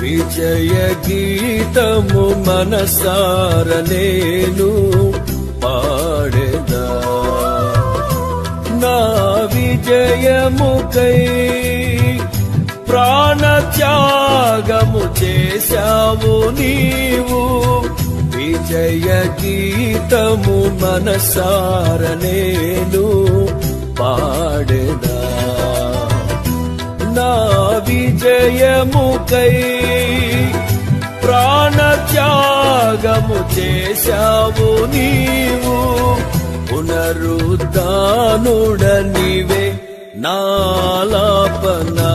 విజయ గీతము మనసార నేను పాడెదా. నా విజయముకై ప్రాణత్యాగము చేశావు నీవు. విజయ గీతము మనసార నేను పాడెదా. నా విజయముకై ప్రాణత్యాగము చేశావు నీవు. పునరుద్ధానుడ నీవే నాలాపనా.